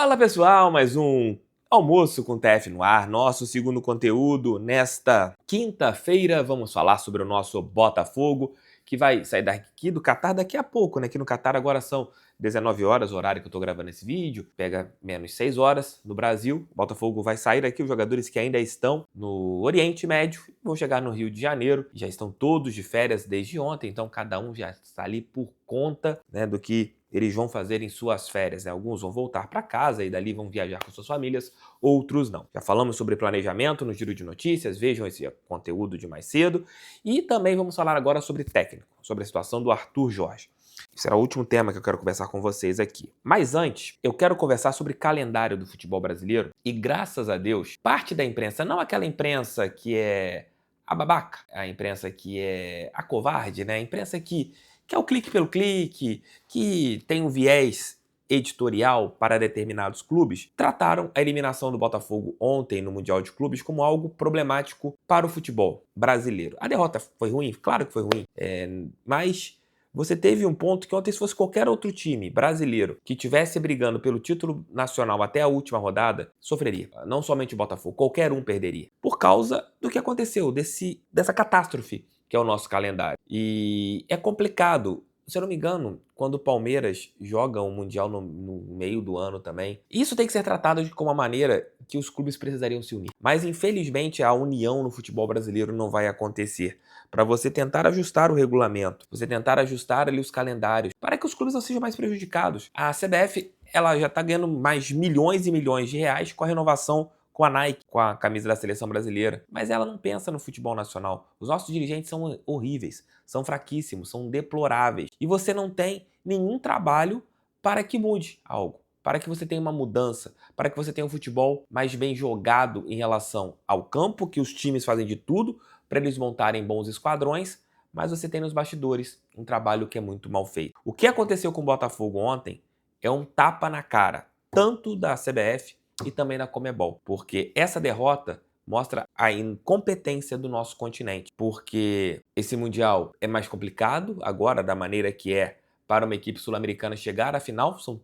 Fala pessoal, mais um Almoço com TF no ar, nosso segundo conteúdo. Nesta quinta-feira vamos falar sobre o nosso Botafogo, que vai sair daqui do Catar daqui a pouco, né? Que no Catar agora são 19 horas, o horário que eu tô gravando esse vídeo, pega menos 6 horas no Brasil. O Botafogo vai sair daqui, os jogadores que ainda estão no Oriente Médio vão chegar no Rio de Janeiro, já estão todos de férias desde ontem, então cada um já está ali por conta, né, do que eles vão fazer em suas férias, né? Alguns vão voltar para casa e dali vão viajar com suas famílias, outros não. Já falamos sobre planejamento no Giro de Notícias, vejam esse conteúdo de mais cedo. E também vamos falar agora sobre técnico, sobre a situação do Arthur Jorge. Será o último tema que eu quero conversar com vocês aqui. Mas antes, eu quero conversar sobre calendário do futebol brasileiro e, graças a Deus, parte da imprensa, não aquela imprensa que é a babaca, a imprensa que é a covarde, né? A imprensa que é o clique pelo clique, que tem um viés editorial para determinados clubes, trataram a eliminação do Botafogo ontem no Mundial de Clubes como algo problemático para o futebol brasileiro. A derrota foi ruim? Claro que foi ruim, mas você teve um ponto que ontem, se fosse qualquer outro time brasileiro que estivesse brigando pelo título nacional até a última rodada, sofreria. Não somente o Botafogo, qualquer um perderia. Por causa do que aconteceu, dessa catástrofe que é o nosso calendário. E é complicado, se eu não me engano, quando o Palmeiras joga um Mundial no meio do ano também. Isso tem que ser tratado como uma maneira que os clubes precisariam se unir. Mas, infelizmente, a união no futebol brasileiro não vai acontecer. Para você tentar ajustar o regulamento, você tentar ajustar ali os calendários, para que os clubes não sejam mais prejudicados. A CBF, ela já está ganhando mais milhões e milhões de reais com a renovação com a Nike, com a camisa da seleção brasileira. Mas ela não pensa no futebol nacional. Os nossos dirigentes são horríveis, são fraquíssimos, são deploráveis. E você não tem nenhum trabalho para que mude algo, para que você tenha uma mudança, para que você tenha um futebol mais bem jogado em relação ao campo, que os times fazem de tudo para eles montarem bons esquadrões, mas você tem nos bastidores um trabalho que é muito mal feito. O que aconteceu com o Botafogo ontem é um tapa na cara, tanto da CBF e também da Conmebol, porque essa derrota mostra a incompetência do nosso continente, porque esse Mundial é mais complicado agora, da maneira que é, para uma equipe sul-americana chegar à final. São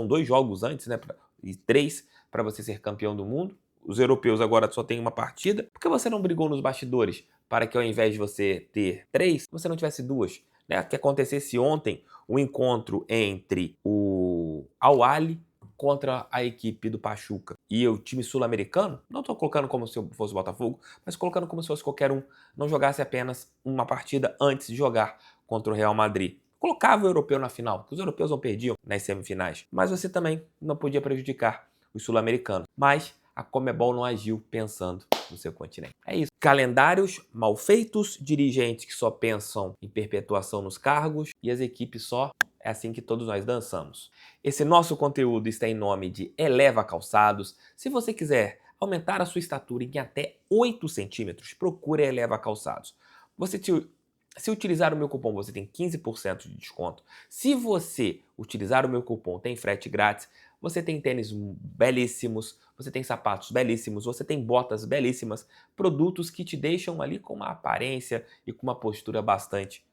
2 jogos antes, né, e 3 para você ser campeão do mundo. Os europeus agora só tem uma partida. Por que você não brigou nos bastidores para que, ao invés de você ter 3, você não tivesse 2? Né? Que acontecesse ontem o encontro entre o Al-Ahly contra a equipe do Pachuca e o time sul-americano, não estou colocando como se fosse o Botafogo, mas colocando como se fosse qualquer um, não jogasse apenas uma partida antes de jogar contra o Real Madrid. Colocava o europeu na final, porque os europeus não perdiam nas semifinais, mas você também não podia prejudicar os sul-americanos. Mas a Conmebol não agiu pensando no seu continente. É isso. Calendários mal feitos, dirigentes que só pensam em perpetuação nos cargos e as equipes só. É assim que todos nós dançamos. Esse nosso conteúdo está em nome de Eleva Calçados. Se você quiser aumentar a sua estatura em até 8 centímetros, procure a Eleva Calçados. Se utilizar o meu cupom, você tem 15% de desconto. Se você utilizar o meu cupom, tem frete grátis. Você tem tênis belíssimos, você tem sapatos belíssimos, você tem botas belíssimas, produtos que te deixam ali com uma aparência e com uma postura bastante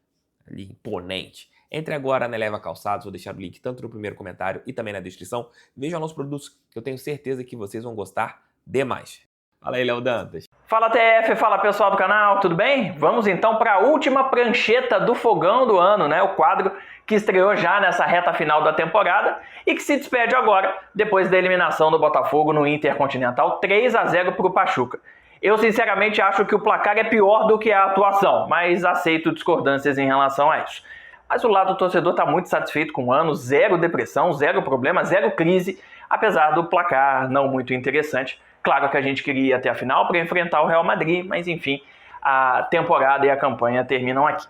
ali imponente. Entre agora na Eleva Calçados, vou deixar o link tanto no primeiro comentário e também na descrição. Vejam lá os produtos que eu tenho certeza que vocês vão gostar demais. Fala aí, Léo Dantas. Fala TF, fala pessoal do canal, tudo bem? Vamos então para a última prancheta do fogão do ano, né? O quadro que estreou já nessa reta final da temporada e que se despede agora, depois da eliminação do Botafogo no Intercontinental 3-0 para o Pachuca. Eu sinceramente acho que o placar é pior do que a atuação, mas aceito discordâncias em relação a isso. Mas o lado do torcedor está muito satisfeito com o ano, zero depressão, zero problema, zero crise, apesar do placar não muito interessante. Claro que a gente queria ir até a final para enfrentar o Real Madrid, mas enfim, a temporada e a campanha terminam aqui.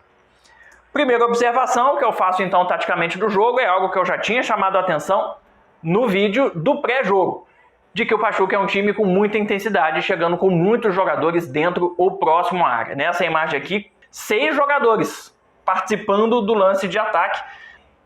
Primeira observação que eu faço então taticamente do jogo é algo que eu já tinha chamado a atenção no vídeo do pré-jogo, de que o Pachuca é um time com muita intensidade, chegando com muitos jogadores dentro ou próximo à área. Nessa imagem aqui, 6 jogadores participando do lance de ataque.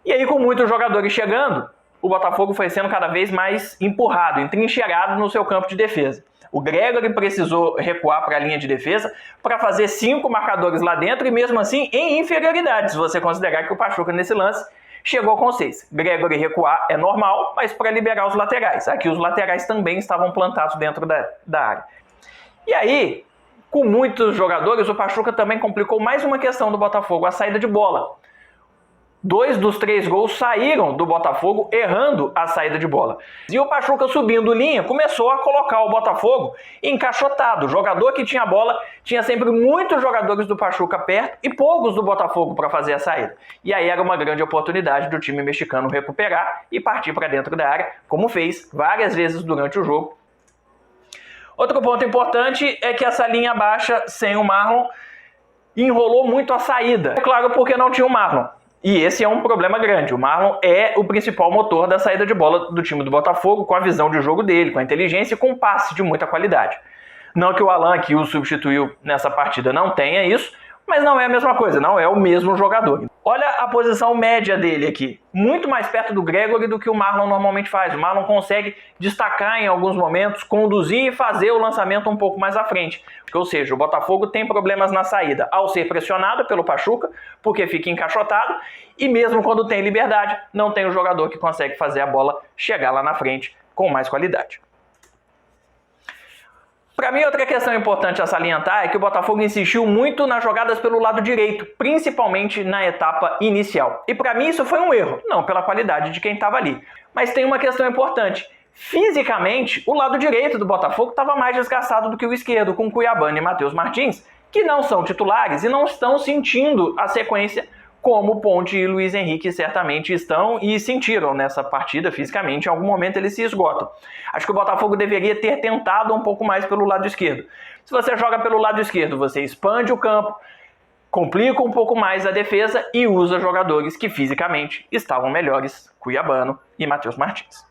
E aí, com muitos jogadores chegando, o Botafogo foi sendo cada vez mais empurrado, entrincheirado no seu campo de defesa. O Gregory precisou recuar para a linha de defesa para fazer 5 marcadores lá dentro e mesmo assim em inferioridade, se você considerar que o Pachuca nesse lance chegou com 6. Gregory recuar é normal, mas para liberar os laterais. Aqui os laterais também estavam plantados dentro da área. E aí, com muitos jogadores, o Pachuca também complicou mais uma questão do Botafogo, a saída de bola. 2 dos 3 gols saíram do Botafogo errando a saída de bola. E o Pachuca, subindo linha, começou a colocar o Botafogo encaixotado. O jogador que tinha bola tinha sempre muitos jogadores do Pachuca perto e poucos do Botafogo para fazer a saída. E aí era uma grande oportunidade do time mexicano recuperar e partir para dentro da área, como fez várias vezes durante o jogo. Outro ponto importante é que essa linha baixa sem o Marlon enrolou muito a saída. Claro, porque não tinha o Marlon. E esse é um problema grande. O Marlon é o principal motor da saída de bola do time do Botafogo, com a visão de jogo dele, com a inteligência e com um passe de muita qualidade. Não que o Alan, que o substituiu nessa partida, não tenha isso, mas não é a mesma coisa, não é o mesmo jogador. Olha a posição média dele aqui, muito mais perto do Gregory do que o Marlon normalmente faz. O Marlon consegue destacar em alguns momentos, conduzir e fazer o lançamento um pouco mais à frente. Ou seja, o Botafogo tem problemas na saída ao ser pressionado pelo Pachuca, porque fica encaixotado, e mesmo quando tem liberdade, não tem o jogador que consegue fazer a bola chegar lá na frente com mais qualidade. Para mim, outra questão importante a salientar é que o Botafogo insistiu muito nas jogadas pelo lado direito, principalmente na etapa inicial. E para mim isso foi um erro, não pela qualidade de quem estava ali. Mas tem uma questão importante. Fisicamente, o lado direito do Botafogo estava mais desgastado do que o esquerdo, com Cuiabano e Matheus Martins, que não são titulares e não estão sentindo a sequência como Ponte e Luiz Henrique certamente estão e sentiram nessa partida fisicamente. Em algum momento eles se esgotam. Acho que o Botafogo deveria ter tentado um pouco mais pelo lado esquerdo. Se você joga pelo lado esquerdo, você expande o campo, complica um pouco mais a defesa e usa jogadores que fisicamente estavam melhores, Cuiabano e Matheus Martins.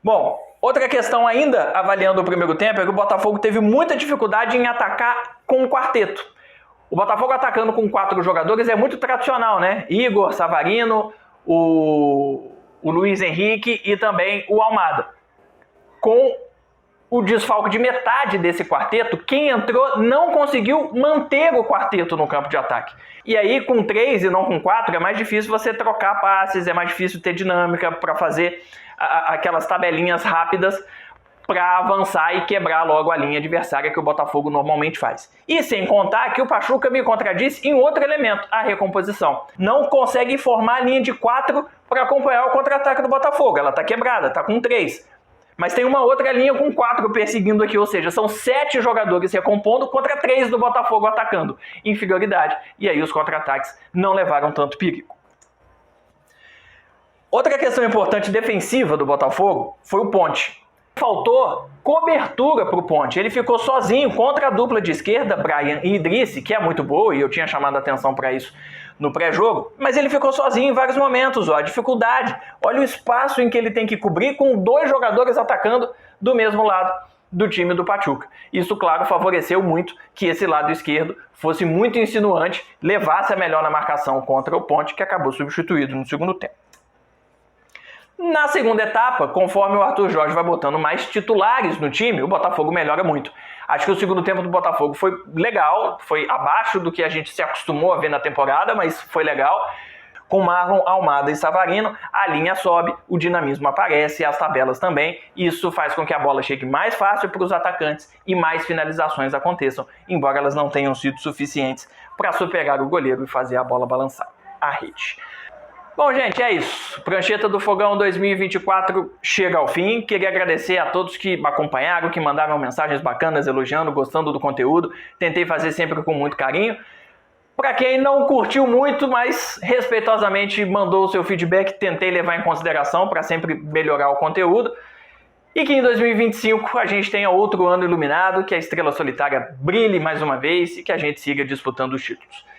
Bom, outra questão ainda, avaliando o primeiro tempo, é que o Botafogo teve muita dificuldade em atacar com o quarteto. O Botafogo atacando com 4 jogadores é muito tradicional, né? Igor, Savarino, o Luiz Henrique e também o Almada. Com o desfalque de metade desse quarteto, quem entrou não conseguiu manter o quarteto no campo de ataque. E aí, com 3 e não com 4, é mais difícil você trocar passes, é mais difícil ter dinâmica para fazer aquelas tabelinhas rápidas para avançar e quebrar logo a linha adversária que o Botafogo normalmente faz. E sem contar que o Pachuca me contradiz em outro elemento, a recomposição. Não consegue formar a linha de 4 para acompanhar o contra-ataque do Botafogo. Ela está quebrada, está com 3. Mas tem uma outra linha com 4 perseguindo aqui, ou seja, são 7 jogadores recompondo contra 3 do Botafogo atacando. Inferioridade. E aí os contra-ataques não levaram tanto perigo. Outra questão importante defensiva do Botafogo foi o Ponte. Faltou cobertura para o Ponte. Ele ficou sozinho contra a dupla de esquerda, Brian e Idrice, que é muito boa, e eu tinha chamado a atenção para isso no pré-jogo, mas ele ficou sozinho em vários momentos, ó, a dificuldade. Olha o espaço em que ele tem que cobrir com 2 jogadores atacando do mesmo lado do time do Pachuca. Isso, claro, favoreceu muito que esse lado esquerdo fosse muito insinuante, levasse a melhor na marcação contra o Ponte, que acabou substituído no segundo tempo. Na segunda etapa, conforme o Arthur Jorge vai botando mais titulares no time, o Botafogo melhora muito. Acho que o segundo tempo do Botafogo foi legal, foi abaixo do que a gente se acostumou a ver na temporada, mas foi legal. Com Marlon, Almada e Savarino, a linha sobe, o dinamismo aparece, as tabelas também. Isso faz com que a bola chegue mais fácil para os atacantes e mais finalizações aconteçam, embora elas não tenham sido suficientes para superar o goleiro e fazer a bola balançar a rede. Bom, gente, é isso. Prancheta do Fogão 2024 chega ao fim. Queria agradecer a todos que acompanharam, que mandaram mensagens bacanas, elogiando, gostando do conteúdo. Tentei fazer sempre com muito carinho. Para quem não curtiu muito, mas respeitosamente mandou o seu feedback, tentei levar em consideração para sempre melhorar o conteúdo. E que em 2025 a gente tenha outro ano iluminado, que a estrela solitária brilhe mais uma vez e que a gente siga disputando os títulos.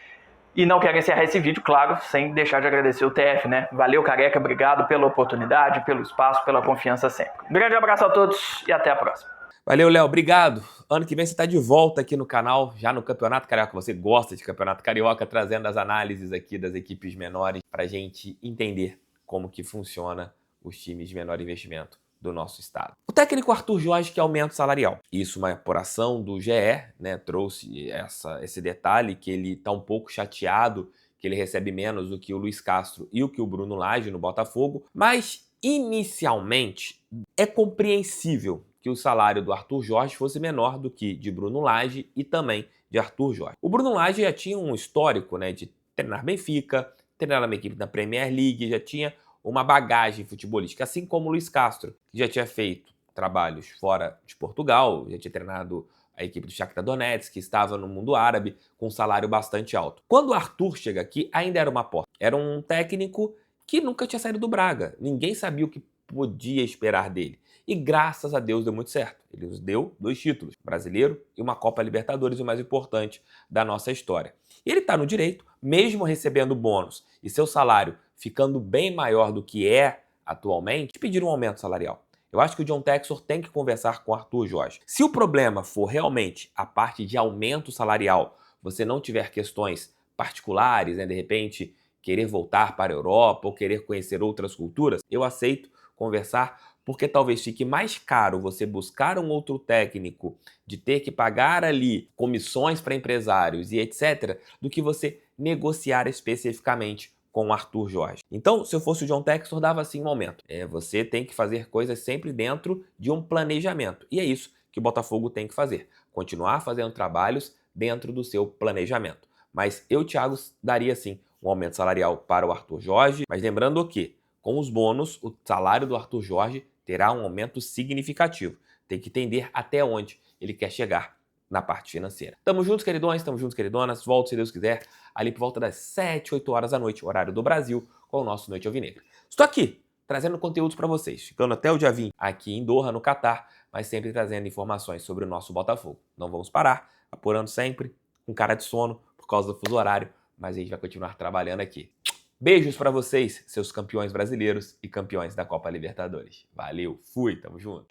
E não quero encerrar esse vídeo, claro, sem deixar de agradecer o TF, né? Valeu, Careca, obrigado pela oportunidade, pelo espaço, pela confiança sempre. Um grande abraço a todos e até a próxima. Valeu, Léo, obrigado. Ano que vem você está de volta aqui no canal, já no Campeonato Carioca. Você gosta de Campeonato Carioca, trazendo as análises aqui das equipes menores para a gente entender como que funciona os times de menor investimento do nosso estado. O técnico Arthur Jorge quer aumento salarial. Isso, uma apuração do GE, né, trouxe esse detalhe que ele está um pouco chateado que ele recebe menos do que o Luiz Castro e o que o Bruno Lage no Botafogo, mas inicialmente é compreensível que o salário do Arthur Jorge fosse menor do que de Bruno Lage e também de Arthur Jorge. O Bruno Lage já tinha um histórico, né, de treinar Benfica, treinar uma equipe da Premier League, já tinha uma bagagem futebolística, assim como o Luiz Castro, que já tinha feito trabalhos fora de Portugal, já tinha treinado a equipe do Shakhtar Donetsk, que estava no mundo árabe, com um salário bastante alto. Quando o Arthur chega aqui, ainda era uma aposta. Era um técnico que nunca tinha saído do Braga. Ninguém sabia o que podia esperar dele. E graças a Deus deu muito certo. Ele nos deu 2 títulos, brasileiro e uma Copa Libertadores, o mais importante da nossa história. E ele está no direito, mesmo recebendo bônus e seu salário ficando bem maior do que é atualmente, de pedir um aumento salarial. Eu acho que o John Textor tem que conversar com o Arthur Jorge. Se o problema for realmente a parte de aumento salarial, você não tiver questões particulares, né, de repente querer voltar para a Europa ou querer conhecer outras culturas, eu aceito conversar, porque talvez fique mais caro você buscar um outro técnico, de ter que pagar ali comissões para empresários e etc., do que você negociar especificamente com o Arthur Jorge. Então, se eu fosse o John Textor, dava assim um aumento. Você tem que fazer coisas sempre dentro de um planejamento. E é isso que o Botafogo tem que fazer. Continuar fazendo trabalhos dentro do seu planejamento. Mas eu, Thiago, daria sim um aumento salarial para o Arthur Jorge. Mas lembrando que, com os bônus, o salário do Arthur Jorge terá um aumento significativo. Tem que entender até onde ele quer chegar na parte financeira. Tamo juntos, queridões, tamo juntos, queridonas. Volto, se Deus quiser, ali por volta das 7, 8 horas da noite, horário do Brasil, com o nosso Noite Alvinegra. Estou aqui, trazendo conteúdos para vocês, ficando até o dia 20 aqui em Doha, no Catar, mas sempre trazendo informações sobre o nosso Botafogo. Não vamos parar, apurando sempre, com cara de sono, por causa do fuso horário, mas a gente vai continuar trabalhando aqui. Beijos para vocês, seus campeões brasileiros e campeões da Copa Libertadores. Valeu, fui, tamo junto.